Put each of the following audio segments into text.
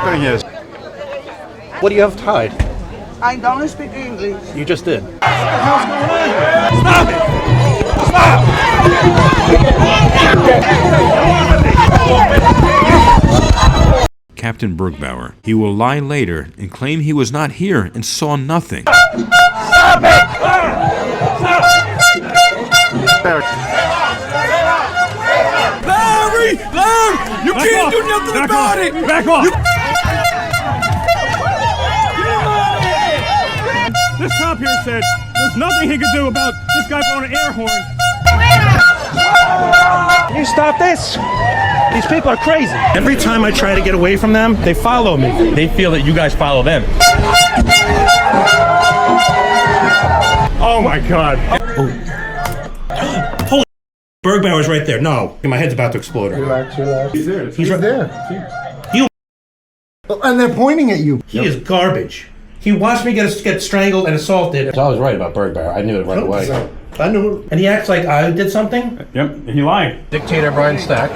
company is. What do you have tied? I don't speak English. You just did. What the hell's going on here? Stop it! Stop! Captain Bergbauer. He will lie later and claim he was not here and saw nothing. Stop it! Stop! Larry! Larry! You can't do nothing about it! Back off! This cop here said there's nothing he could do about this guy blowing an air horn. Can you stop this? These people are crazy. Every time I try to get away from them, they follow me. They feel that you guys follow them. Oh my God. Holy Bergbauer's right there. No, my head's about to explode. Relax, relax. He's there. He's right there. You. And they're pointing at you. He is garbage. He watched me get strangled and assaulted. I was right about Bergbauer. I knew it right away. I knew. And he acts like I did something? Yep, he lied. Dictator Brian Stack.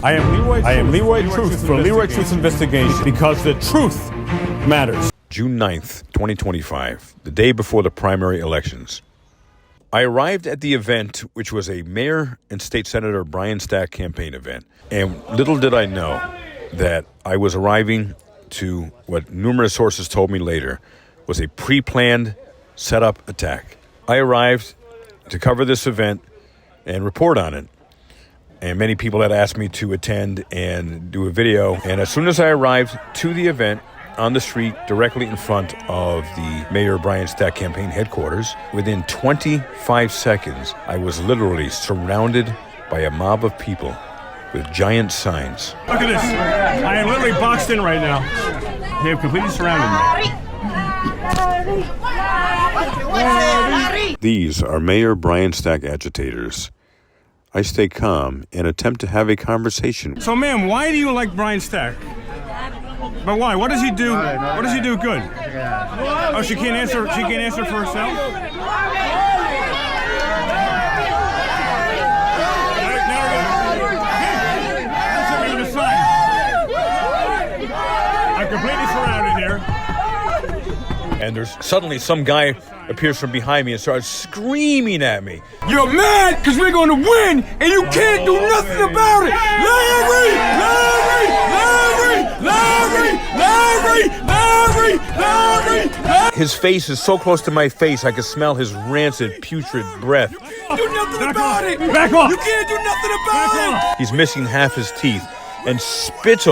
I am Leroy Truth for Leroy Truth Investigation because the truth matters. June 9th, 2025, the day before the primary elections. I arrived at the event, which was a Mayor and State Senator Brian Stack campaign event. And little did I know that I was arriving to what numerous sources told me later was a pre-planned, set-up attack. I arrived to cover this event and report on it. And many people had asked me to attend and do a video. And as soon as I arrived to the event on the street directly in front of the Mayor Brian Stack campaign headquarters, within 25 seconds, I was literally surrounded by a mob of people with giant signs. Look at this. I am literally boxed in right now. They have completely surrounded me. These are Mayor Brian Stack agitators. I stay calm and attempt to have a conversation. So, ma'am, why do you like Brian Stack? But why? What does he do? What does he do good? Oh, she can't answer. She can't answer for herself. I'm completely surrounded here. And there's suddenly some guy appears from behind me and starts screaming at me. You're mad because we're going to win and you can't do nothing about it! Larry! Larry! Larry! Larry! Larry! Larry! Larry! His face is so close to my face I can smell his rancid, putrid breath. Do nothing about it! Back off! You can't do nothing about it! He's missing half his teeth, and spit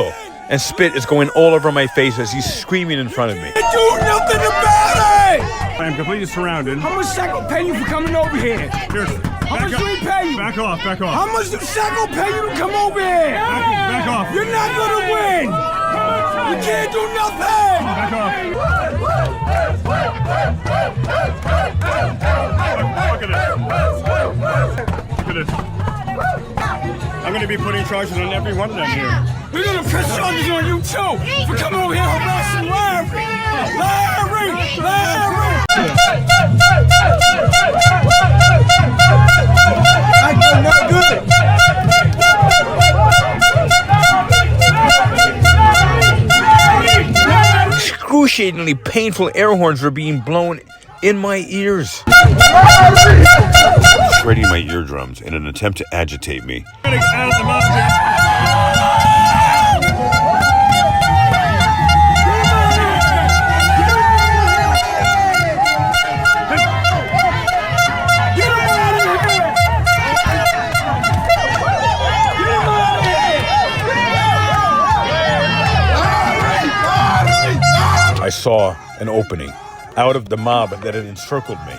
is going all over my face as he's screaming in front of me. Do nothing about it! I am completely surrounded. How much Sacco pay you for coming over here? Seriously. How much do we pay you? Back off, back off. How much do Sacco pay you to come over here? Back off. You're not gonna win! You can't do nothing! Back off. Look at this. Look at this. I'm going to be putting charges on every one of them here. We're gonna press charges on you too for coming over here harassing Larry! Larry! Larry! I'm not good! Excruciatingly painful air horns were being blown in my ears, shredding my eardrums in an attempt to agitate me. Getting out of the mountain. I saw an opening out of the mob that had encircled me.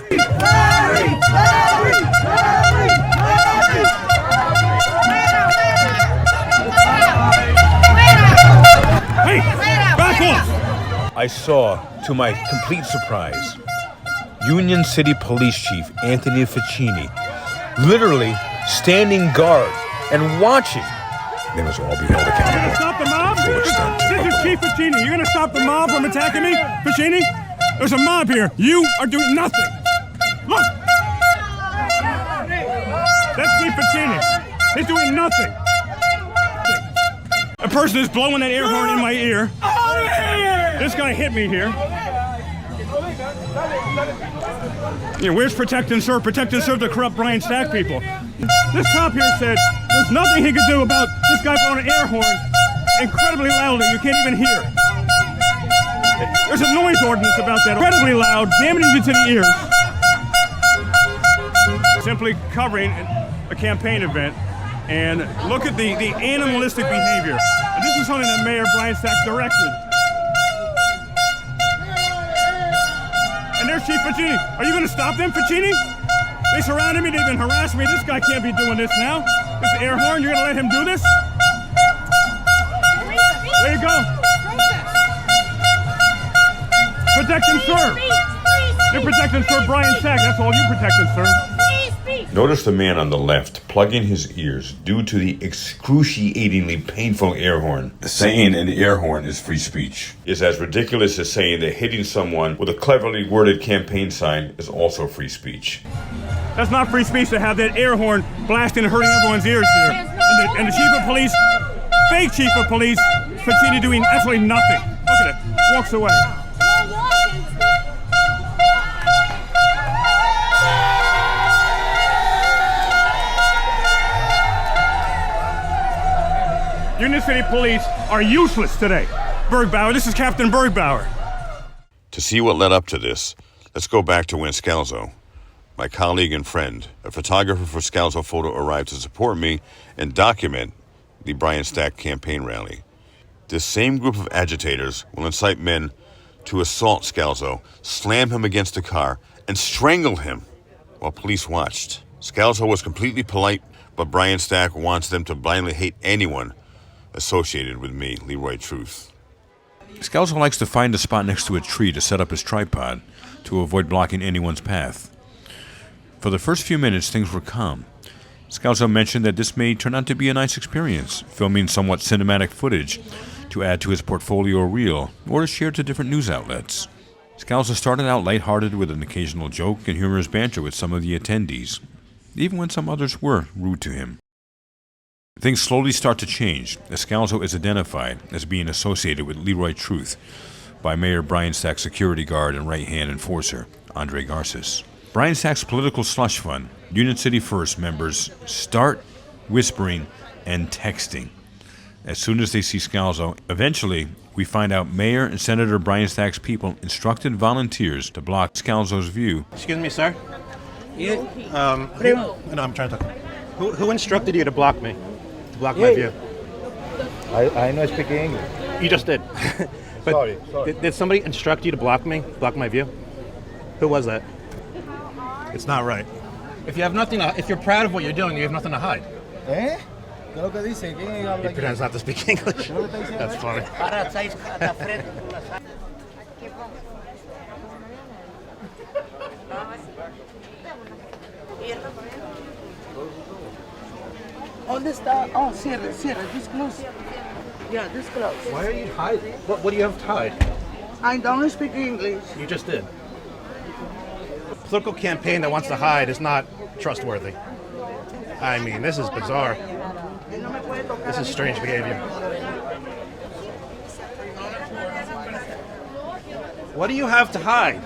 Hey, back off! I saw, to my complete surprise, Union City Police Chief Anthony Ficini literally standing guard and watching. They must all be held accountable. Stop the mob? Full extent This of is the Chief Ficini. You're going to stop the mob from attacking me? Ficini? There's a mob here. You are doing nothing. Look. That's Chief Ficini. He's doing nothing. A person is blowing that air horn in my ear. This guy hit me here. Yeah, where's protect and serve? Protect and serve the corrupt Brian Stack people. This cop here said there's nothing he could do about this guy blowing an air horn incredibly loudly. You can't even hear. There's a noise ordinance about that. Incredibly loud, damaging you to the ears. Simply covering a campaign event. And look at the animalistic behavior. And this is something that Mayor Brian Stack directed. And there's Chief Ficini. Are you going to stop them, Ficini? They surrounded me. They've been harassing me. This guy can't be doing this now. This air horn. You're going to let him do this? There you go. Protect and serve. You protect and serve Brian Stack. That's all you protect and serve. Notice the man on the left plugging his ears due to the excruciatingly painful air horn. Saying an air horn is free speech is as ridiculous as saying that hitting someone with a cleverly worded campaign sign is also free speech. That's not free speech to have that air horn blasting and hurting everyone's ears here. And the chief of police, fake chief of police, Ficini doing absolutely nothing. Look at it. Walks away. Union City Police are useless today. Bergbauer, this is Captain Bergbauer. To see what led up to this, let's go back to when Scalzo, my colleague and friend, a photographer for Scalzo Photo, arrived to support me and document the Brian Stack campaign rally. This same group of agitators will incite men to assault Scalzo, slam him against a car, and strangle him while police watched. Scalzo was completely polite, but Brian Stack wants them to blindly hate anyone associated with me, Leroy Truth. Scalzo likes to find a spot next to a tree to set up his tripod to avoid blocking anyone's path. For the first few minutes, things were calm. Scalzo mentioned that this may turn out to be a nice experience, filming somewhat cinematic footage to add to his portfolio reel or to share to different news outlets. Scalzo started out lighthearted with an occasional joke and humorous banter with some of the attendees, even when some others were rude to him. Things slowly start to change as Scalzo is identified as being associated with Leroy Truth by Mayor Brian Stack's security guard and right-hand enforcer, Andre Garces. Brian Stack's political slush fund, Union City First members start whispering and texting. As soon as they see Scalzo, eventually we find out Mayor and Senator Brian Stack's people instructed volunteers to block Scalzo's view. Excuse me, sir. No, I'm trying to talk. Who instructed you to block me? To block my view? I know speak English. You just did. But Sorry. Did somebody instruct you to block me? Block my view? Who was that? It's not right. If you have nothing, if you're proud of what you're doing, you have nothing to hide. ¿Eh? ¿Qué es lo que dice? ¿Quién habla He pretends not to speak English. That's funny. ¿Dónde está? Oh, cierre, this close. Yeah, this close. Why are you hiding? What do you have to hide? I don't speak English. You just did. A political campaign that wants to hide is not trustworthy. I mean, this is bizarre. This is strange behavior. What do you have to hide?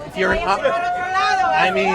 If you're an... I mean...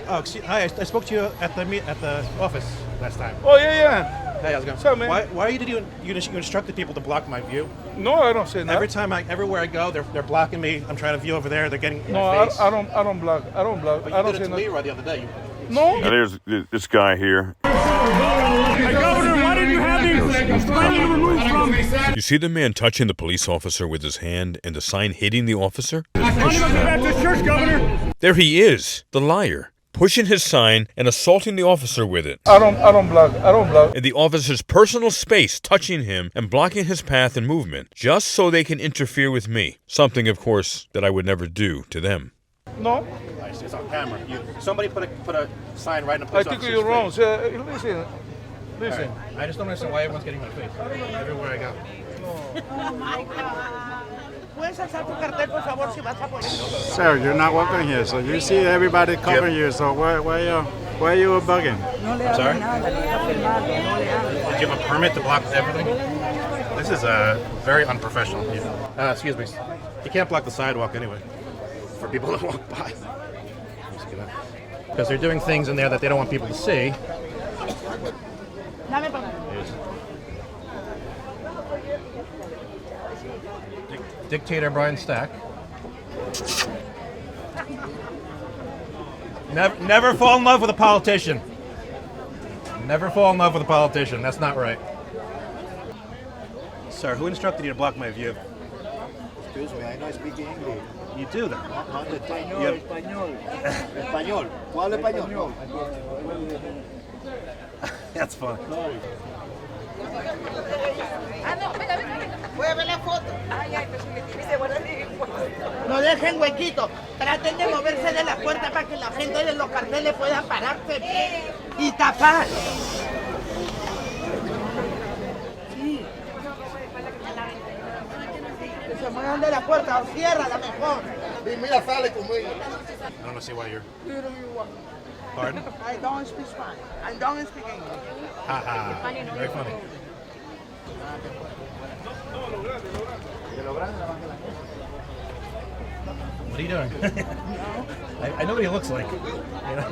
Oh, excuse, hi, I spoke to you at the office last time. Oh, yeah. Hey, how's it going? What's up, man? Why are you doing? You instructed people to block my view. No, I don't say that. Everywhere I go, they're blocking me. I'm trying to view over there. They're getting in No, my face. I don't block. I don't block. But I you don't did it say to nothing. Leroy the other day. No. Now there's this guy here. Hey, Governor, why did you have these finally removed from? You see the man touching the police officer with his hand and the sign hitting the officer? Why don't you go back to church, Governor? There he is, the liar, pushing his sign and assaulting the officer with it. I don't block. I don't block. In the officer's personal space, touching him and blocking his path and movement, just so they can interfere with me. Something, of course, that I would never do to them. No. It's on camera. Somebody put a sign right in the I police think officer's you're wrong. face. Listen. All right. I just don't understand why everyone's getting in my face everywhere I go. Sir, you're not welcome here. So you see everybody covering you. So why are you bugging? I'm sorry? Did give a permit to block everything? This is very unprofessional. Excuse me. You can't block the sidewalk anyway for people that walk by. Because they're doing things in there that they don't want people to see. Dictator Brian Stack. Never fall in love with a politician. Never fall in love with a politician. That's not right. Sir, who instructed you to block my view? Excuse me, I don't speak English. You do then. Not español, español. Español. ¿Cuál español? That's funny. Voy a ver la foto. No dejen huequitos. Traten de moverse de la puerta para que la gente de los carteles pueda pararse bien y tapar. Sí. Que se muevan de la puerta o ciérrala mejor. Mira, sale conmigo. I don't see why you're... Pardon? I don't speak Spanish. I don't speak English. Haha. Very funny. What are you doing? I know what he looks like. You know?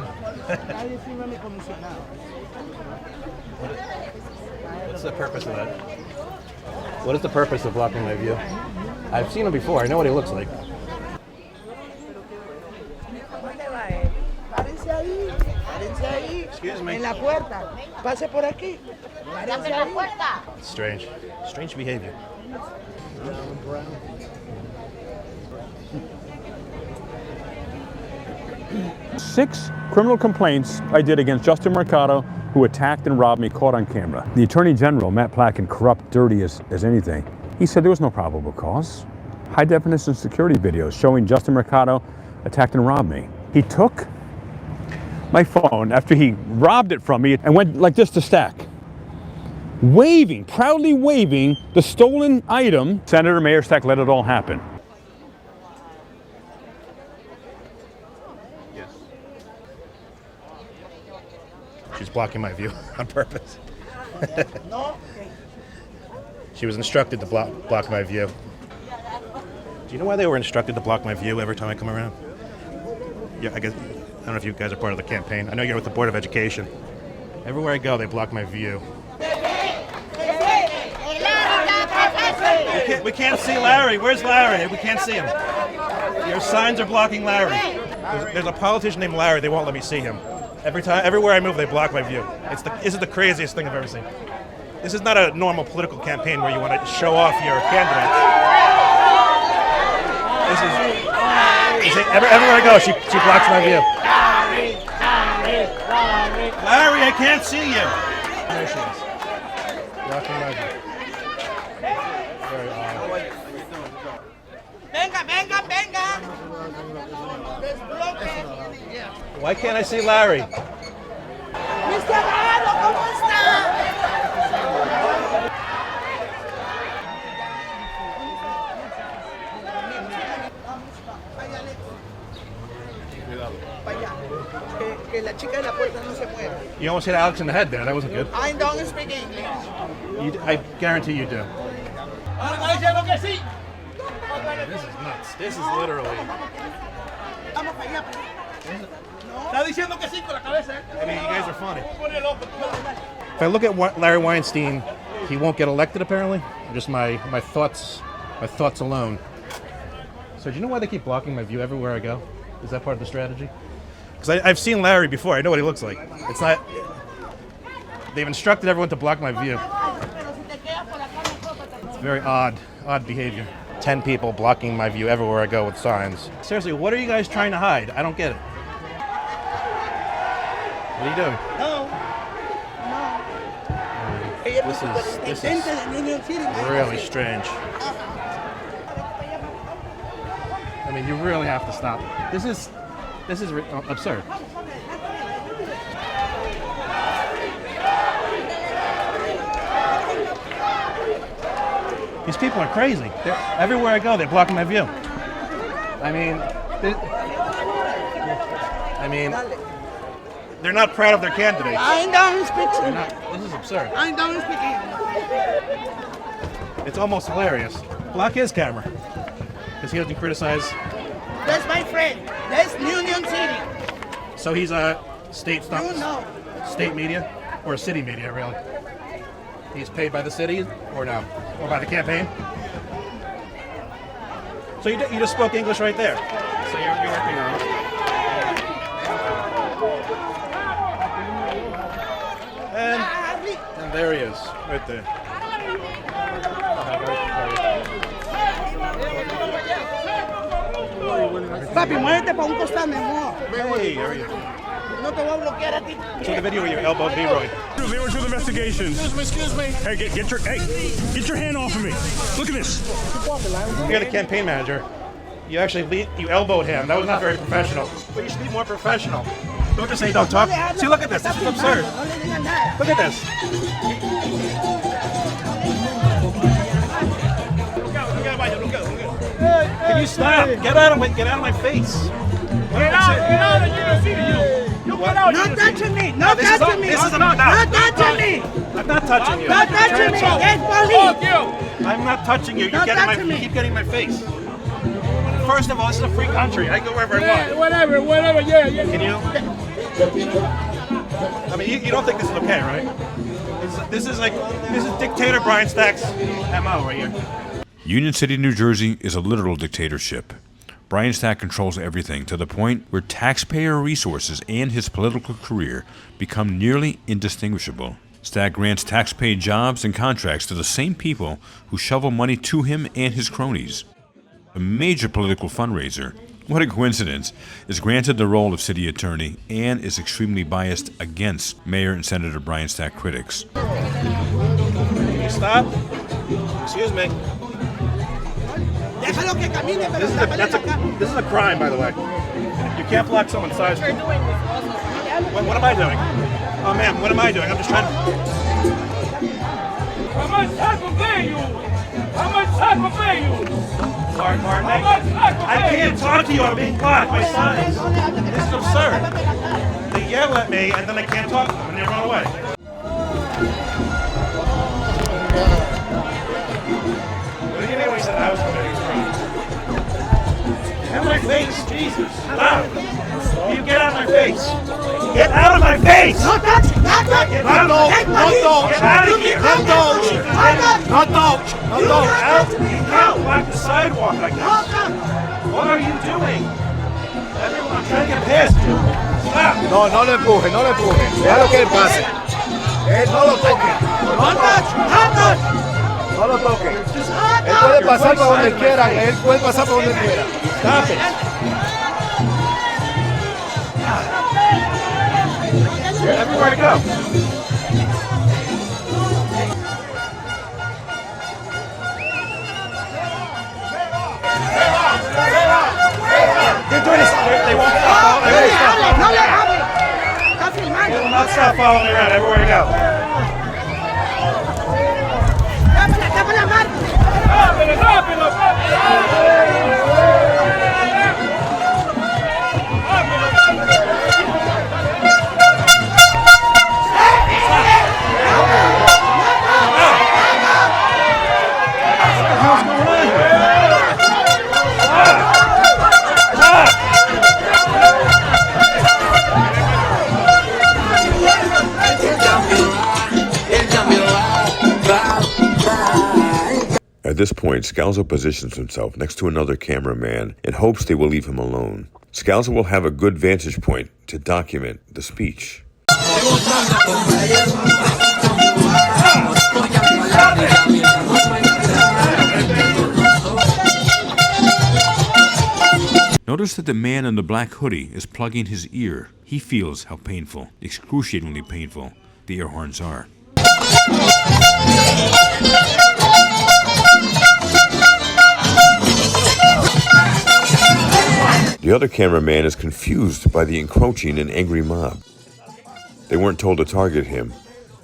What's the purpose of that? What is the purpose of blocking my view? I've seen him before. I know what he looks like. Excuse me. En la puerta. Pase por aquí. Párense ahí. Strange. Strange behavior. 6 criminal complaints I did against Justin Mercado, who attacked and robbed me, caught on camera. The Attorney General, Matt Placken, corrupt, dirty as anything, he said there was no probable cause. High definition security videos showing Justin Mercado attacked and robbed me. He took my phone after he robbed it from me and went like this to Stack, waving, proudly waving the stolen item. Senator Mayor Stack let it all happen. Yes. She's blocking my view on purpose. She was instructed to block my view. Do you know why they were instructed to block my view every time I come around? Yeah, I don't know if you guys are part of the campaign. I know you're with the Board of Education. Everywhere I go, they block my view. We can't see Larry. Where's Larry? We can't see him. Your signs are blocking Larry. There's a politician named Larry. They won't let me see him. Everywhere I move, they block my view. This is the craziest thing I've ever seen. This is not a normal political campaign where you want to show off your candidates. Everywhere I go, she blocks my view. Larry, I can't see you. There she is. Blocking my view. Very odd. Venga, venga, venga. Why can't I see Larry? Mr. Abogado, ¿cómo está? Que la chica de la puerta no se mueva. You almost hit Alex in the head there. That wasn't good. I don't speak English. I guarantee you do. This is nuts. This is literally... Vamos para allá. I mean, you guys are funny. If I look at Larry Weinstein, he won't get elected apparently. Just my thoughts alone. So do you know why they keep blocking my view everywhere I go? Is that part of the strategy? Because I've seen Larry before. I know what he looks like. It's not... They've instructed everyone to block my view. It's very odd behavior. 10 people blocking my view everywhere I go with signs. Seriously, what are you guys trying to hide? I don't get it. What are you doing? This is really strange. I mean, you really have to stop. This is absurd. These people are crazy. Everywhere I go, they're blocking my view. they're not proud of their candidates. I don't speak. This is absurd. I don't speak. It's almost hilarious. Block his camera. Because he doesn't criticize. That's my friend. That's Union City. So he's a state stuff. You know. State media? Or city media, really? He's paid by the city or no? Or by the campaign? So you just spoke English right there. So you're working on it. And there he is, right there. Papi, muévete para un costado, mi amor. Hey, there he is. No te voy a bloquear a ti. Took a video where you elbowed Leroy. Leroy Truth investigation. Excuse me. Hey, get your hand off of me. Look at this. You're the campaign manager. You actually you elbowed him. That was not very professional. But you should be more professional. Don't just say don't talk. See, look at this. This is absurd. Look at this. Can you stop? Get out of my face. Get out of here. No touching me. No touching me. This is No touching me. I'm not touching you. No touching me. It's police. I'm not touching you. Don't touch me. You keep getting my face. First of all, this is a free country. I can go wherever I want. Whatever, yeah. Can you? I mean, you don't think this is okay, right? This is dictator Brian Stack's MO right here. Union City, New Jersey is a literal dictatorship. Brian Stack controls everything to the point where taxpayer resources and his political career become nearly indistinguishable. Stack grants tax-paid jobs and contracts to the same people who shovel money to him and his cronies. A major political fundraiser, what a coincidence, is granted the role of city attorney and is extremely biased against Mayor and Senator Brian Stack critics. Can you stop? Excuse me. Déjalo que camine, pero This is a crime, by the way. You can't block someone's side street. What am I doing? Oh, ma'am, what am I doing? I'm just trying to... How much time to pay you? Sorry, pardon me. I can't talk to you. I'm being blocked by signs. This is absurd. They yell at me, and then I can't talk to them, and they run away. What do you mean when he said I was committing a crime? Get out of my face, Jesus. Stop. You get out of my face. Get out of my face! No touch! No touch! Get out of here! No touch! Get out of here! No touch! No touch! No touch! You can't walk the sidewalk like this. What are you doing? Everyone, I'm trying to get past you. Stop! No le empuje, no le empuje. Déjalo que él pase. No lo toque. No touch! No touch! No lo toque. Él puede pasar por donde quiera. Él puede pasar por donde quiera. Stop it! Everywhere to go. They're doing this. They won't stop. They won't stop. No le hable! Está filmando. They will not stop following me around everywhere to go. Dame la mano. Rápido. At this point, Scalzo positions himself next to another cameraman in hopes they will leave him alone. Scalzo will have a good vantage point to document the speech. Notice that the man in the black hoodie is plugging his ear. He feels how painful, excruciatingly painful, the air horns are. The other cameraman is confused by the encroaching and angry mob. They weren't told to target him,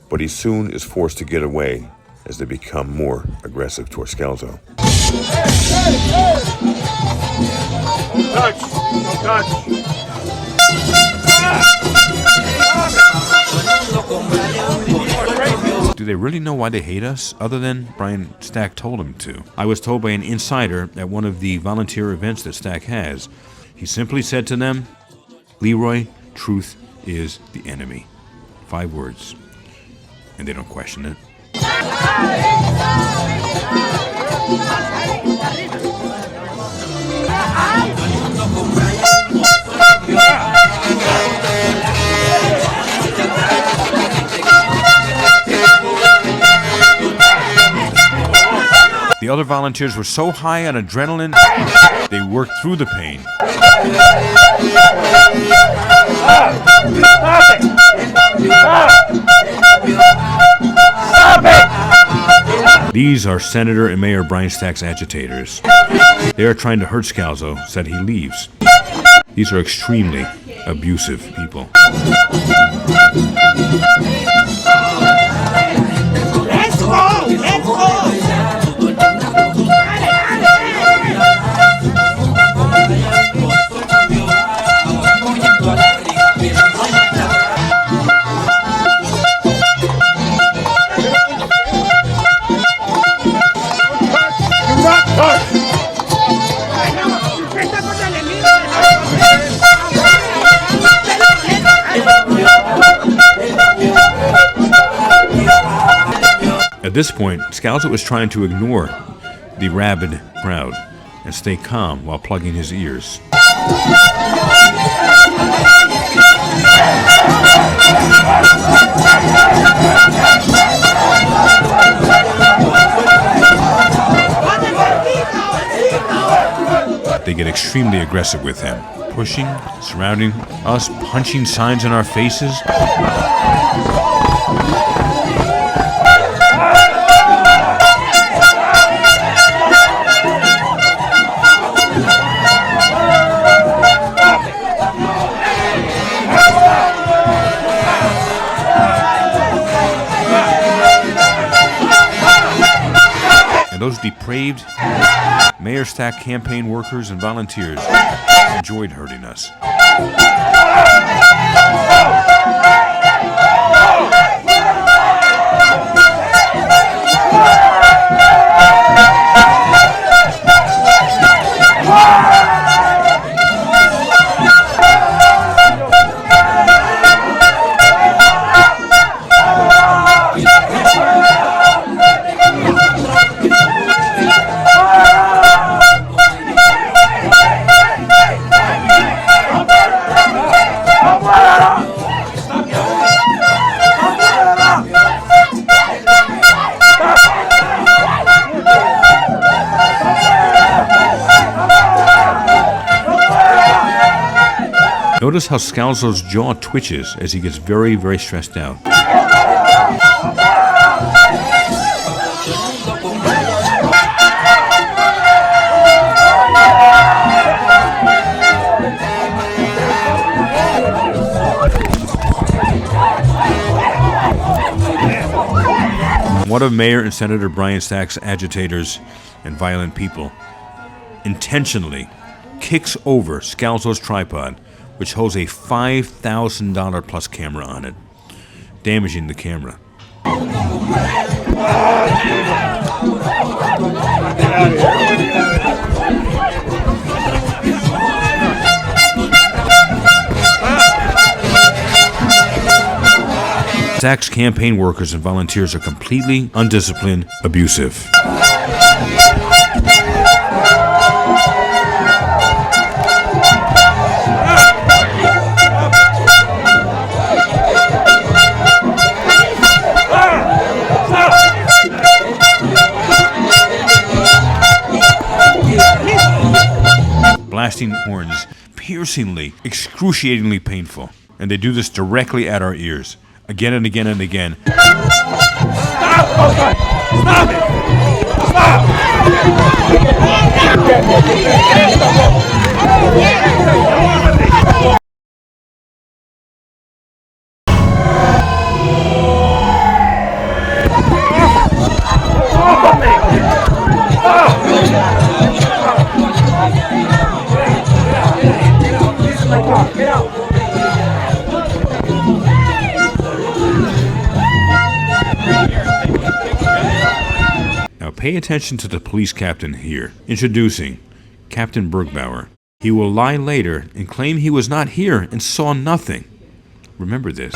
but he soon is forced to get away as they become more aggressive toward Scalzo. Don't touch. Don't touch. Do they really know why they hate us, other than Brian Stack told them to? I was told by an insider at one of the volunteer events that Stack has. He simply said to them, Leroy, truth is the enemy. 5 words. And they don't question it. The other volunteers were so high on adrenaline, they worked through the pain. These are Senator and Mayor Brian Stack's agitators. They are trying to hurt Scalzo so that he leaves. These are extremely abusive people. Let's go! Let's go! At this point, Scalzo was trying to ignore the rabid crowd and stay calm while plugging his ears. They get extremely aggressive with him, pushing, surrounding us, punching signs in our faces. And those depraved Mayor Stack campaign workers and volunteers enjoyed hurting us. Notice how Scalzo's jaw twitches as he gets very, very stressed out. One of Mayor and Senator Brian Stack's agitators and violent people intentionally kicks over Scalzo's tripod, which holds a $5,000 plus camera on it, damaging the camera. Stack's campaign workers and volunteers are completely undisciplined, abusive. Blasting horns, piercingly, excruciatingly painful. And they do this directly at our ears, again and again and again. Stop! Oh, God. Stop it! Stop! Pay attention to the police captain here. Introducing Captain Bergbauer. He will lie later and claim he was not here and saw nothing. Remember this.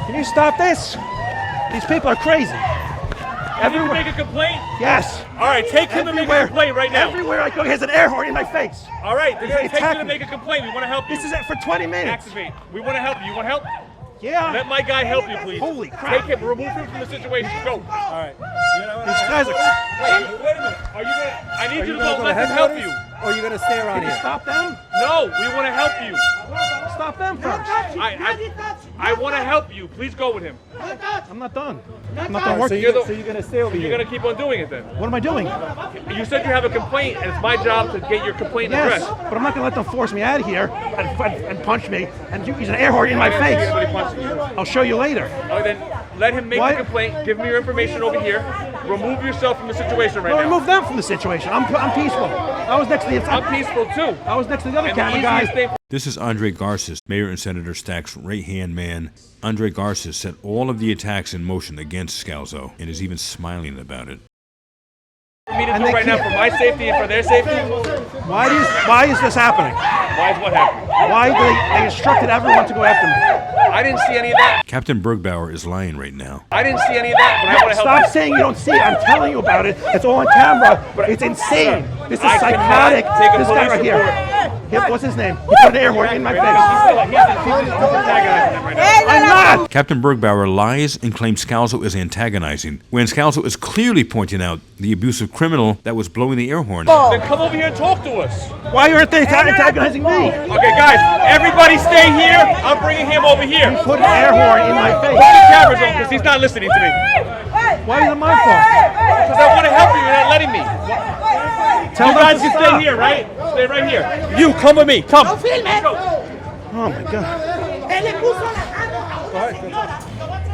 Can you stop this? These people are crazy. Everyone make a complaint? Yes. All right, take him and make a complaint right now. Everywhere I go, he has an air horn in my face. All right, they're going to take attack you to me. make a complaint. We want to help you. This is it for 20 minutes. Activate. We want to help you. You want help? Yeah. Let my guy help you, please. Holy crap. Take him. Remove him from the situation. Go. All right. These guys are... Wait a minute. Are you going to... I need you to go let them help you. Or are you gonna stay around Can you stop them? No, we want to help you. Stop them first. I want to help you. Please go with him. I'm not done. I'm not done working. So you're gonna stay over You're here. going to keep on doing it then. What am I doing? You said you have a complaint, and it's my job to get your complaint Yes, addressed. but I'm not going to let them force me out of here and punch me and use an air horn in my face. Somebody punching you. I'll show you later. Oh, then let him make What? the complaint. Give me your information over here. Remove yourself from the situation right No, now. remove them from the situation. I'm peaceful. I was next to the... I'm peaceful too. I was next to the other And the camera easiest guy. thing This is Andre Garces, Mayor and Senator Stack's right-hand man. Andre Garces set all of the attacks in motion against Scalzo and is even smiling about it. for me to And do they right now can't- for my safety and for their safety? Why is this happening? Why is what happening? Why they instructed everyone to go after me? I didn't see any of that. Captain Bergbauer is lying right now. I didn't see any of that, but I want to help Stop you. saying you don't see it. I'm telling you about it. It's all on camera. It's insane. This is I cannot psychotic. take a This guy police right here. report. Yep, what's his name? He put an air horn in my face. He's antagonizing them right now. I'm not. Captain Bergbauer lies and claims Scalzo is antagonizing, when Scalzo is clearly pointing out the abusive criminal that was blowing the air horn. Then come over here and talk to us. Why aren't they antagonizing me? Okay, guys, everybody stay here. I'm bringing him over here. Put an air horn in my face. Put the cameras on because he's not listening to me. Why is it my fault? Because I want to help you. You're not letting me. Tell You them guys to can stop. stay here, right? Stay right here. You, come with me. Come. ¡No filmes! Oh my God. ¡Él le puso la mano a una señora!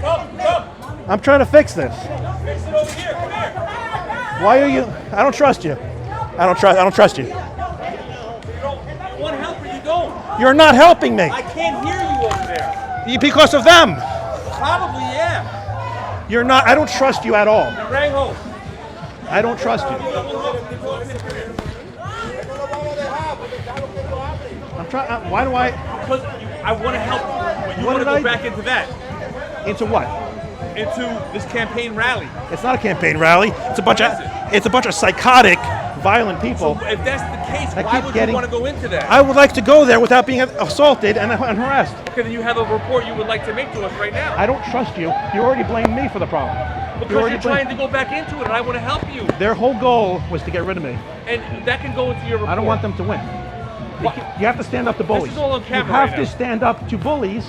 Come. I'm trying to fix this. Fix it over here. Come here. Why are you? I don't trust you. I don't trust you. You want help or you don't? You're not helping me. I can't hear you over there. Because of them. Probably, yeah. You're not. I don't trust you at all. Naranjo. I don't trust you. I'm trying. Why do I? Because I want to help you. But you What want to did go I- back into that. Into what? Into this campaign rally. It's not a campaign rally. It's a bunch of. It's a bunch of psychotic, violent people. If that's the case, I why keep would getting- you want to go into that? I would like to go there without being assaulted and harassed. Okay, then you have a report you would like to make to us right now. I don't trust you. You already blamed me for the problem. Because you're trying to go back into it, and I want to help you. Their whole goal was to get rid of me. And that can go into your report. I don't want them to win. You have to stand up to bullies. is all on camera You have right to now. stand up to bullies.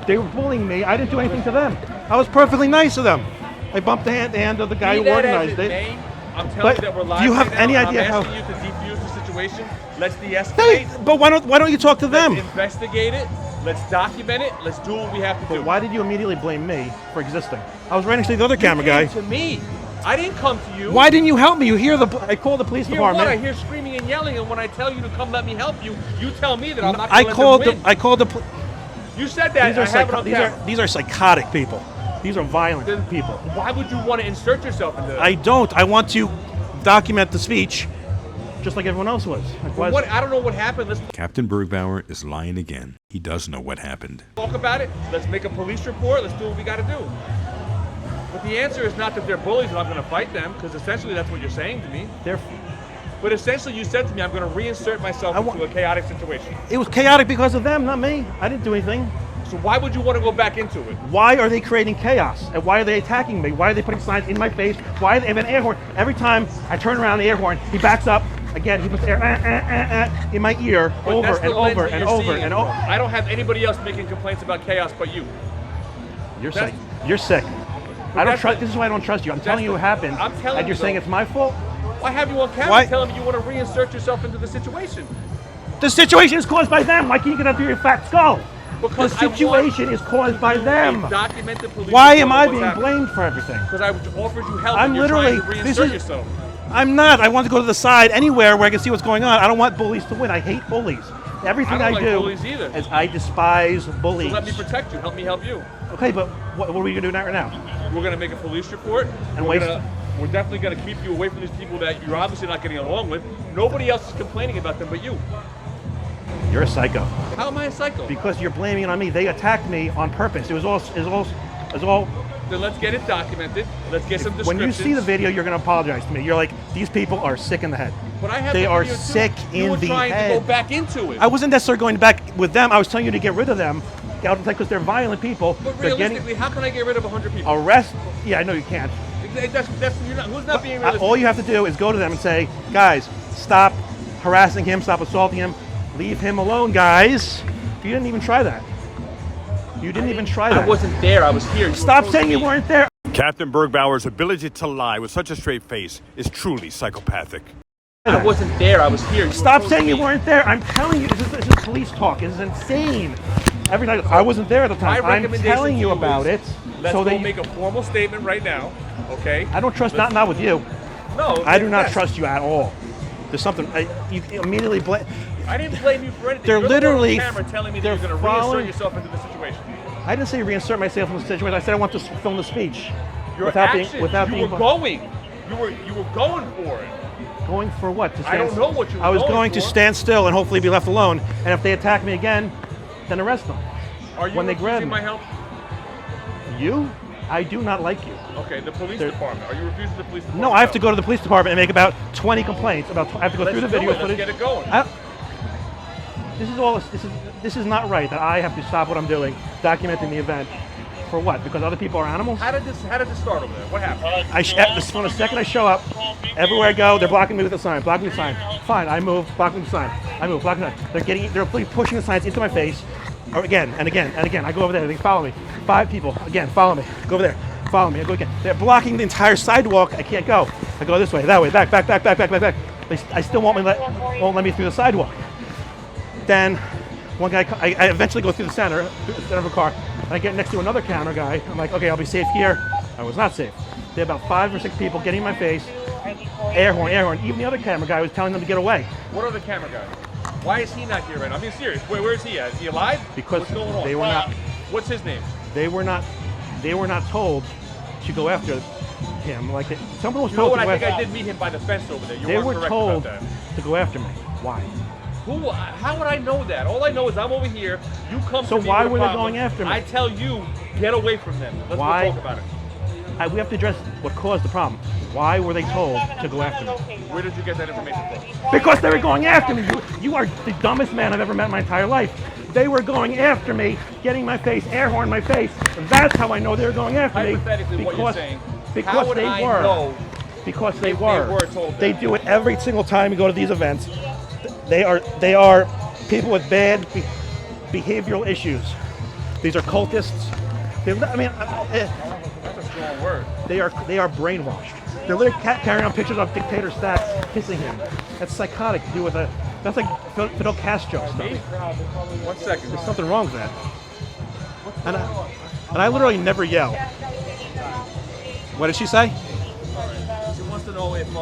They were bullying me. I didn't do anything to them. I was perfectly nice to them. I bumped the hand of the guy who Be that as organized it it. may, I'm telling But you that we're do live you have right now, any and idea I'm how- asking you to defuse the situation. Let's de-escalate. Hey, but why don't you talk to them? Let's investigate it. Let's document it. Let's do what we have to do. But why did you immediately blame me for existing? I was right next to the other camera guy. To me, I didn't come to you. Why didn't you help me? You hear I called the police Hear what? I department. hear screaming and yelling, and when I tell you to come let me help you, you tell me that I'm not I going to called let them the. win. I called the. You said that. I have it on camera. These are psychotic people. These are violent people. Why would you want to insert yourself into that? I don't. I want to document the speech, just like everyone else was. Like, why is- What? I don't know what happened. Let's Captain Bergbauer is lying again. He does know what happened. talk about it. Let's make a police report. Let's do what we got to do. But the answer is not that they're bullies and I'm going to fight them, because essentially that's what you're saying to me. They're- But essentially you said to me, I'm going to reinsert myself into a chaotic situation. It was chaotic because of them, not me. I didn't do anything. So why would you want to go back into it? Why are they creating chaos? And why are they attacking me? Why are they putting signs in my face? Why they have an air horn? Every time I turn around the air horn, he backs up. Again, he puts air in my ear over and over and over and over. I don't have anybody else making complaints about chaos but you. You're sick. You're sick. I don't trust. This is why I don't trust you. I'm telling you what happened. I'm telling and you're saying it's my fault. Why have you on camera Why? telling me you want to reinsert yourself into the situation? The situation is caused by them. Why can't you get under your fat skull? Because the situation is caused by them. Documented police. Why am I being blamed for everything? Because I offered you help. I'm and you're literally. trying to reinsert yourself. I'm not. I want to go to the side anywhere where I can see what's going on. I don't want bullies to win. I hate bullies. Everything I don't like do bullies either. is I despise bullies. So let me protect you. Help me help you. Okay, but what are we gonna do right now? We're gonna make a police report. And we're definitely gonna keep you away from these people that you're obviously not getting along with. Nobody else is complaining about them but you. You're a psycho. How am I a psycho? Because you're blaming it on me. They attacked me on purpose. It was all. Then let's get it documented. Let's get some descriptions. When you see the video, you're going to apologize to me. You're like, these people are sick in the head. But I have they the are video too. sick You in were the trying head. to go back into it. I wasn't necessarily going back with them. I was telling you to get rid of them. Because they're violent people. But They're realistically, how can I get rid of 100 people? Arrest. Yeah, I know you can't. Who's not being realistic? All you have to do is go to them and say, guys, stop harassing him, stop assaulting him, leave him alone, guys. You didn't even try that. You didn't even try that. I wasn't there. I was here. Stop saying you weren't there. Captain Bergbauer's ability to lie with such a straight face is truly psychopathic. I wasn't there. I was here. Stop saying you weren't there. I'm telling you, this is police talk. This is insane. Every time I wasn't there at the time. I'm telling you about it. Let's go make a formal statement right now, okay? I don't trust, not with you. No. I do not trust you at all. There's something, you immediately blame. I didn't blame you for anything. They're You're literally the one on camera telling me that you're going to reinsert yourself into the situation. I didn't say reinsert myself in the situation. I said I want to film the speech. Your without actions, being, without you being were going. You were going for it. Going for what? I don't know what you were I was going for. to stand still and hopefully be left alone. And if they attack me again, then arrest them. Are you when they grab refusing me. my help? You? I do not like you. Okay, the police department. Are you refusing the police department? No, I have to go to the police department and make about 20 complaints. I have to go through the video Let's footage. get it going. This is not right that I have to stop what I'm doing, documenting the event. For what? Because other people are animals? How did this start over there? What happened? From the second I show up, everywhere I go, they're blocking me with a sign. Blocking the sign. Fine, I move, blocking the sign. I move, blocking the sign. They're pushing the signs into my face, again and again and again. I go over there. They follow me. 5 people again follow me. Go over there. Follow me. I go again. They're blocking the entire sidewalk. I can't go. I go this way, that way, back. I still won't let me through the sidewalk. Then one guy, I eventually go through the center of a car, and I get next to another camera guy. I'm like, okay, I'll be safe here. I was not safe. There were about 5 or 6 people getting in my face. Air horn. Even the other camera guy was telling them to get away. What other camera guy? Why is he not here right now? I'm being serious. Where is he at? Is he alive? Because what's going on? they were not. What's his name? They were not told to go after him. Like someone was You know told what? to go I think after. I did meet him by the fence over there. They were told to go after me. Why? How would I know that? All I know is I'm over here. You come. So to me why with a were they problem. going after me? I tell you, get away from them. Let's Why? go talk about it. We have to address what caused the problem. Why were they told to go after me? Where did you get that information from? Because they were going after me. You are the dumbest man I've ever met in my entire life. They were going after me, getting my face, air horn my face. And that's how I know they were going after me. Hypothetically, what you're saying. Because How would they I were. know Because they if were. They were told that? They do it every single time we go to these events. They are people with bad behavioral issues. These are cultists. That's a strong word. They are brainwashed. They're literally carrying on pictures of dictator stats, kissing him. That's psychotic to do with that's like Fidel Castro stuff. 1 second. There's something wrong with that. And I literally never yell. What did she say? She wants to know if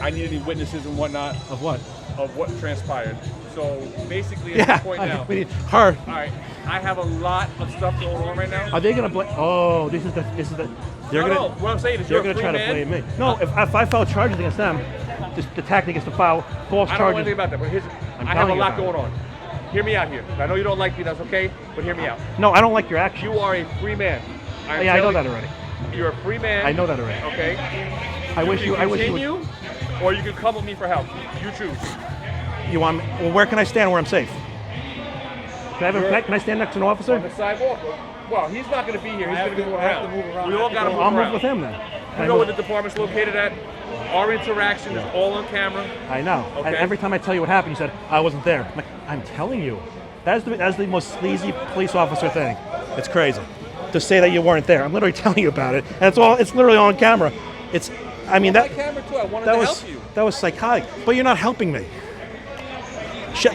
I need any witnesses and whatnot. Of what? Of what transpired. So basically, at this point now, we need her. All right, I have a lot of stuff going on right now. Are they gonna blame? Oh, this is the. They're No, what I'm saying is they're you're a gonna free try man. to blame me. No, if I file charges against them, the tactic is to file false I don't know charges. anything about that, but I have a lot going on. Hear me out here. I know you don't like me, that's okay, but hear me out. No, I don't like your actions. You are a free man. Yeah, I know that already. You're a free man. I know that already. Okay. I wish you would. Continue, or you can come with me for help. You choose. You want me? Well, where can I stand where I'm safe? Can I stand next to an officer? On the sidewalk. Well, he's not going to be here. He's going to go around. We all got to move I'll around. move with him then. You know where the department's located at? Our interaction is all on camera. I know. Okay. And every time I tell you what happened, you said, I wasn't there. I'm like, I'm telling you. That's the most sleazy police officer thing. It's crazy. To say that you weren't there. I'm literally telling you about it. And it's literally on camera. I wanted to help you. That was psychotic. But you're not helping me.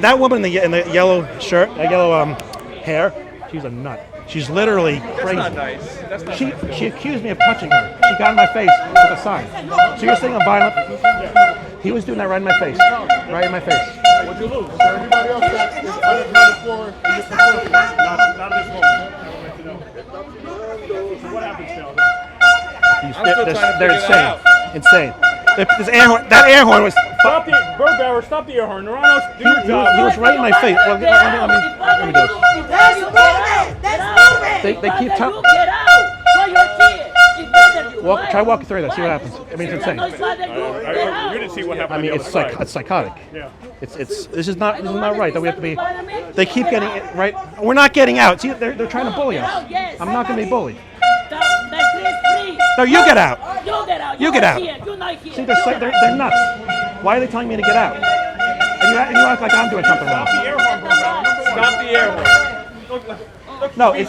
That woman in the yellow shirt, yellow hair, she's a nut. She's literally crazy. That's not nice. That's not nice. She accused me of touching her. She got in my face with a sign. So you're saying I'm violent? He was doing that right in my face. Right in my face. What'd you lose? Everybody else that is on the floor, Not at this moment. So what happened, Scalzo? They're insane. Insane. That air horn was. Stop the Bergbauer, stop the air horn. Naranos, do your job. He was right in my face. Well, let me do this. Let's move it. Let's move it. They keep telling. Get out! For your kid. Try walking through that. See what happens. I mean, it's insane. You didn't see what happened. I mean, it's psychotic. Yeah. This is not right. That we have to be. They keep getting it right. We're not getting out. See, they're trying to bully us. I'm not going to be bullied. No, you get out. You get out. See, they're nuts. Why are they telling me to get out? And you act like I'm doing something wrong. Stop the air horn. No, he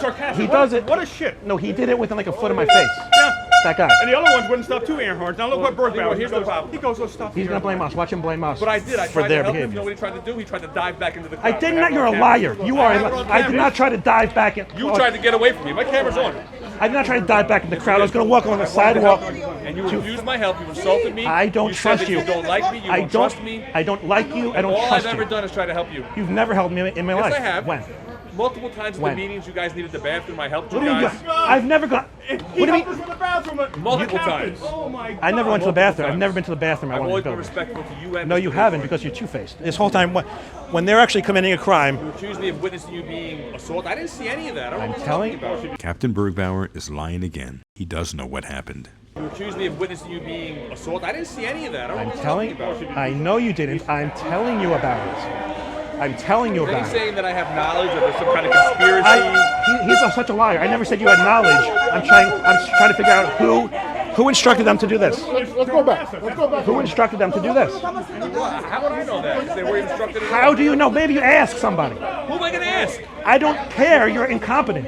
does it. What a shit. No, he did it within like a foot of my face. Yeah. That guy. And the other ones wouldn't stop two air horns. Now look what Bergbauer. Here's the problem. He goes, oh, stop. He's going to blame us. Watch him blame us. But I did. I for tried their to help him. behavior. You know what he tried to do? He tried to dive back into the crowd. I did not. You're a liar. You are. I did not try to dive back in. You tried to get away from me. My camera's on. I did not try to dive back in the crowd. I was going to walk along the sidewalk. And you refused my help. You insulted me. I don't trust you. You don't like me. You don't trust me. I don't like you. I don't All trust I've you. ever done is try to help you. You've never helped me in my life. Yes, I have. When? Multiple times in the meetings, you guys needed the bathroom. I helped you What do you guys. do? I've never gone. What do you mean? Multiple times. Oh my God. I never went to the bathroom. I've never been to the bathroom. I've I always wanted been to go. respectful to you and No, Mr. you haven't Leroy. because you're two-faced. This whole time, when they're actually committing a crime. You accused me of witnessing you being assaulted. I didn't see any of that. I don't know I'm what you're telling talking about. Captain Bergbauer is lying again. He does know what happened. You accused me of witnessing you being assaulted. I didn't see any of that. I don't know I'm what you're telling. talking about. I know you didn't. I'm telling you about it. I'm telling you Are you about it. saying that I have knowledge of some kind of conspiracy? He's such a liar. I never said you had knowledge. I'm trying to figure out who instructed them to do this. Let's go back. Let's go back. Who instructed them to do this? How would I know that? If they were instructed. How do you know? Maybe you ask somebody. Who am I going to ask? I don't care. You're incompetent.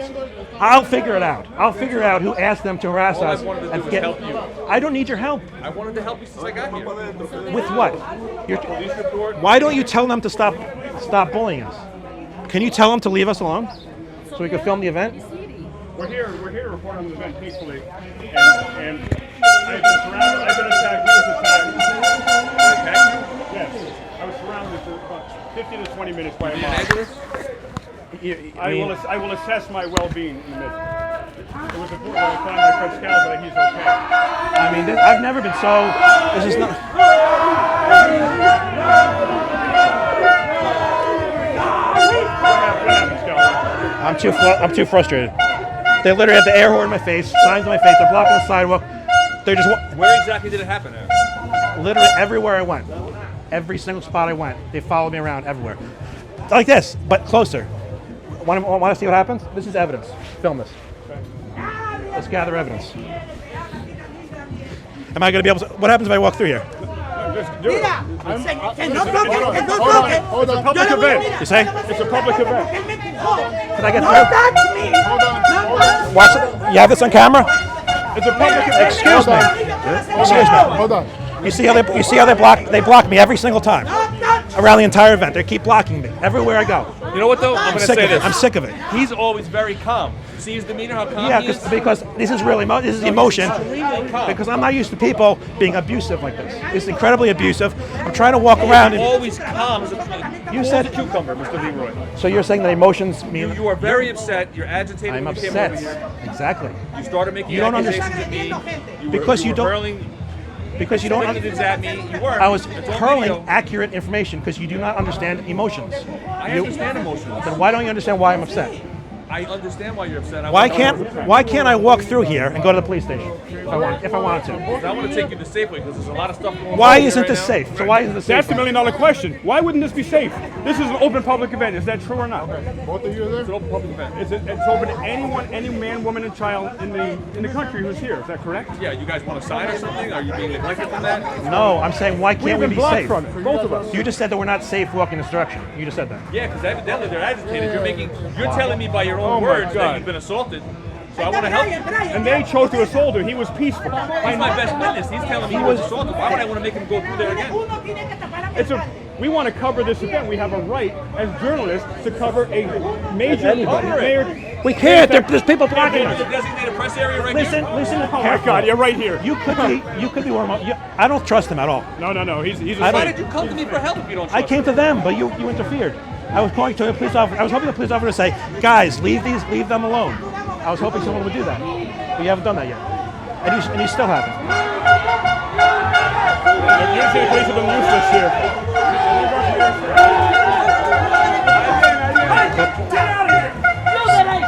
I'll figure it out. I'll figure out who asked them to harass All I us. wanted to do and was help you. I don't need your help. I wanted to help you since I got here. With what? Police report. Why don't you tell them to stop bullying us? Can you tell them to leave us alone so we can film the event? We're here to report on the event peacefully. And I've been surrounded. I've been attacked. He was attacked. Attacked you? Yes. I was surrounded for about 15 to 20 minutes by a mob. Negative? I will assess my well-being in the midst. It was important that I find my friend Scalzo that he's okay. I mean, I've never been so. This is not. What happened, Scalzo? I'm too frustrated. They literally have the air horn in my face, signs on my face. They're blocking the sidewalk. They're just Where exactly did it happen at? literally everywhere I went. Every single spot I went, they followed me around everywhere. Like this, but closer. Want to see what happens? This is evidence. Film this. Let's gather evidence. Am I going to be able to? What happens if I walk through here? Just do it. Que no toque, que no toque. It's a public event. You say? It's a public event. Can I get No through? touch me. No touch me. Watch it. You have this on camera? It's a public event. Excuse me. Excuse me. Hold on. You see how they block me every single time around the entire event. They keep blocking me everywhere I go. You know what though? I'm going to say this. I'm sick of it. He's always very calm. See his demeanor, how calm Yeah, he is? because this is really this is emotion. Extremely calm. Because I'm not used to people being abusive like this. It's incredibly abusive. I'm trying to walk around and always calm. You said a cucumber, Mr. Leroy. so you're saying that emotions mean You are very upset. You're agitated I'm when you came upset. over here. Exactly. You started making You don't accusations at me. Because you don't- hurling Because you don't. expletives at me. You weren't. I was It's on hurling video. accurate information because you do not understand emotions. I understand emotions. Then why don't you understand why I'm upset? I understand why you're upset. Why can't I walk through here and go to the police station if I wanted to? I want to take you to Safeway because there's a lot of stuff going on. Why isn't this safe? So why isn't this safe? That's the $1 million question. Why wouldn't this be safe? This is an open public event. Is that true or not? Both of you are there? It's an open public event. It's open to anyone, any man, woman, and child in the country who's here. Is that correct? Yeah, you guys want to sign or something? Are you being neglected from that? No, I'm saying why can't we been be blocked safe? from it, both of us. You just said that we're not safe walking this direction. You just said that. Yeah, because evidently they're agitated. You're telling me by your own words that you've been assaulted. So I want to help you. And they chose to assault him. He was peaceful. He's my best witness. He's telling me he was assaulted. Why would I want to make him go through there again? We want to cover this event. We have a right as journalists to cover a major mayor. We can't. There's people blocking us. There's a designated press area right Listen. Oh my God, you're right here. You could be one of my. I don't trust him at all. No. He's Why did you come to me for help if you don't trust I came to them, but you interfered. I was calling to a police officer. I was hoping the police officer would say, "Guys, leave them alone." I was hoping someone would do that, but you haven't done that yet, and you still haven't. Usually the police have been useless here.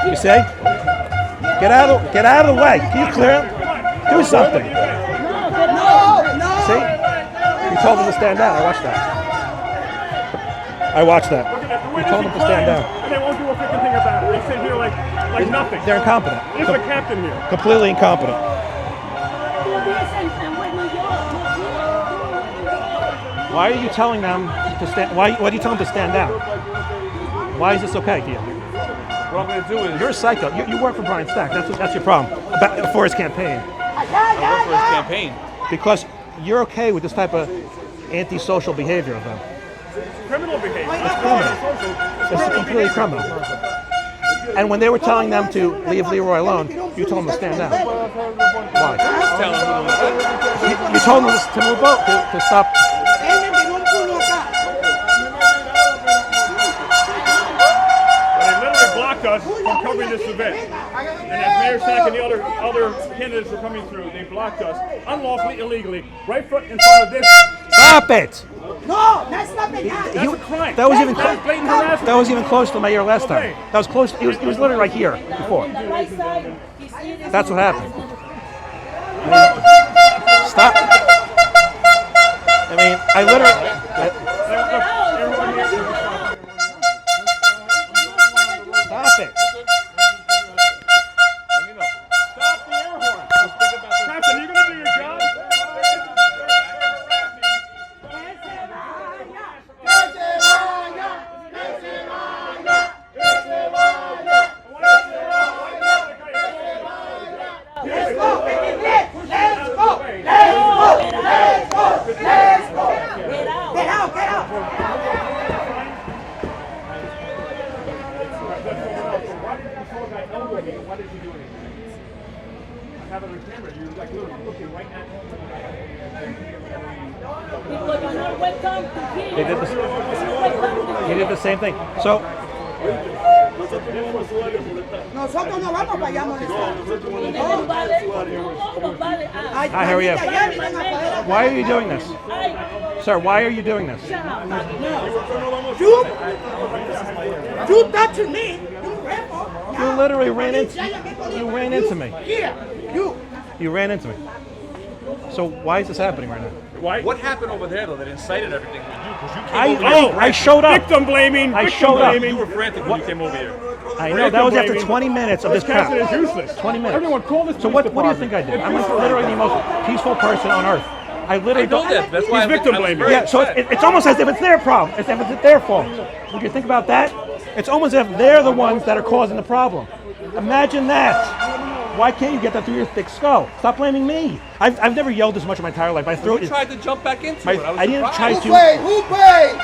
You see? Get out of the way. Can you clear him? Do something. See? You told him to stand down. I watched that. You told him to stand down. And they won't do a freaking thing about it. They sit here like nothing. They're incompetent. There's the captain here. Completely incompetent. Why are you telling them to stand? Why do you tell them to stand down? Why is this okay to you? What I'm going to do is... You're a psycho. You work for Brian Stack. That's your problem. For his campaign. I work for his campaign. Because you're okay with this type of antisocial behavior of them. Criminal behavior. It's criminal. It's completely criminal. And when they were telling them to leave Leroy alone, you told them to stand down. Why? You told them to move out, to stop. They literally blocked us from covering this event. And as Mayor Sack and the other candidates were coming through, they blocked us unlawfully, illegally, right foot in front of this. Stop it! No, that's not the guy. That's a crime. That was even blatant harassment. That was even close to my ear last time. That was close. He was literally right here before. That's what happened. Stop. I mean, I literally. Stop it. Stop the air horn. Captain, are you going to do your job? Why did you do anything? I have it on camera. You're like literally looking right at me. Because you're not welcome to here. He did the same thing. So. Nosotros no vamos para allá, Hi, how are you? Why are you doing this? Sir, why are you doing this? You touching me. You literally ran into me. Here, You ran into me. So why is this happening right now? Why? What happened over there, though, that incited everything with you? Because you came over here. I showed up. Victim blaming. I showed up. You were frantic when you came over here. I know, that was after 20 minutes of this crap. This captain is useless. 20 minutes. Everyone call this So what do you think I did? I'm literally the most peaceful person on earth. I literally know that. That's why He's victim blaming. Yeah, so it's almost as if it's their problem. It's as if it's their fault. When you think about that, it's almost as if they're the ones that are causing the problem. Imagine that. Why can't you get that through your thick skull? Stop blaming me. I've never yelled this much in my entire life. My throat You is. tried to jump back into it. I didn't try to. Who paid?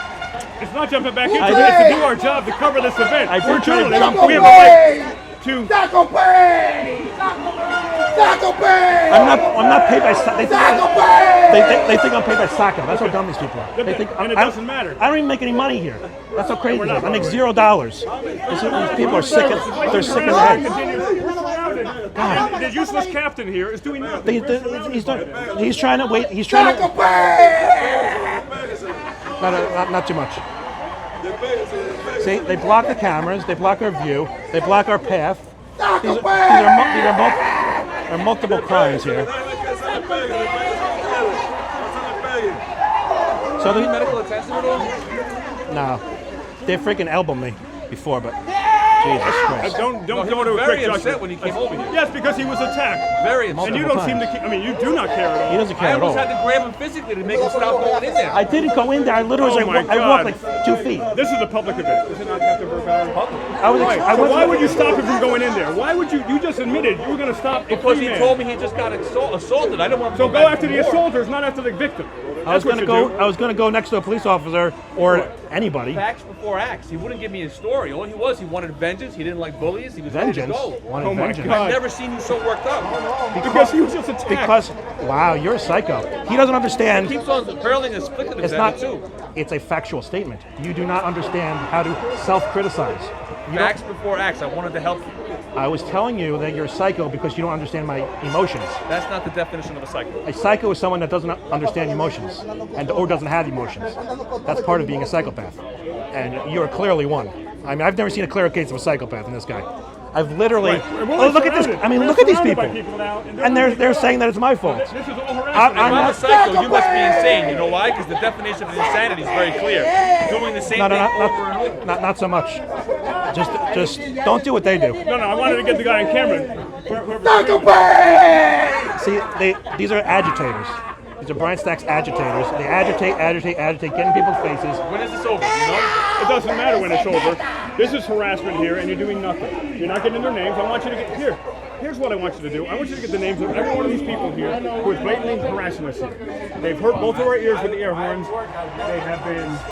It's not jumping back into it. It's to do our job to cover this event. I did We're try to journalists. jump We have a right to. Taco pay! Taco pay! I'm not paid by. Taco pay! They think I'm paid by soccer. That's how dumb these people are. They think And it doesn't matter. I don't even make any money here. That's how crazy it is. I make $0. These people are sick. They're sick in the head. The useless captain here is doing nothing. He's trying to wait. He's trying to. Taco pay! Not too much. See, they block the cameras, they block our view, they block our path. These are multiple crimes here. So the medical attention at all? No, they freaking elbowed me before, but Jesus Christ. Don't No, he go was to a very quick upset judgment. when he came over here. Yes, because he was attacked. Very And upset. you don't seem to. I mean, you do not care at all. He doesn't care I at all. almost had to grab him physically to make him stop going in there. I didn't go in there. I literally Oh my I walked God. like 2 feet. This is a public event. This is not Captain Vergara. Public. I was. Right. I So went why to- would you stop him from going in there? Why would you? You just admitted you were going to stop a Because free he man. told me he just got assaulted. I didn't want to So go go back after and the forth. assaulters, not after the victim. I was That's gonna what you go. do. I was gonna go next to a police officer or anybody. Facts before acts. He wouldn't give me his story. All he wanted vengeance. He didn't like bullies. He was Vengeance. ready to go. Wanted Oh my vengeance. God. I've never seen you so worked up. Because he was just attacked. Because wow, you're a psycho. He doesn't understand. He keeps on hurling and flicking It's at not. me too. It's a factual statement. You do not understand how to self-criticize. You don't- Facts before acts. I wanted to help you. I was telling you that you're a psycho because you don't understand my emotions. That's not the definition of a psycho. A psycho is someone that doesn't understand emotions and or doesn't have emotions. That's part of being a psychopath. And you're clearly one. I mean, I've never seen a clearer case of a psychopath than this guy. I've literally. Right. We're Oh, look at this. surrounded. I mean, We're look at these surrounded people. by people now, And they're saying that it's my fault. This is all harassment. I'm If I'm not- a psycho, you must be insane. You know why? Because the definition of insanity is very clear. Doing the same No, no, thing over and over. not so much. Just don't do what they do. No, I wanted to get the guy on camera. See, these are agitators. These are Brian Stack's agitators. They agitate, get in people's faces. When is this over? You know? It doesn't matter when it's over. This is harassment here, and you're doing nothing. You're not getting their names. I want you to get here. Here's what I want you to do. I want you to get the names of every one of these people here who is blatantly harassing us here. They've hurt both of our ears with the air horns. They have been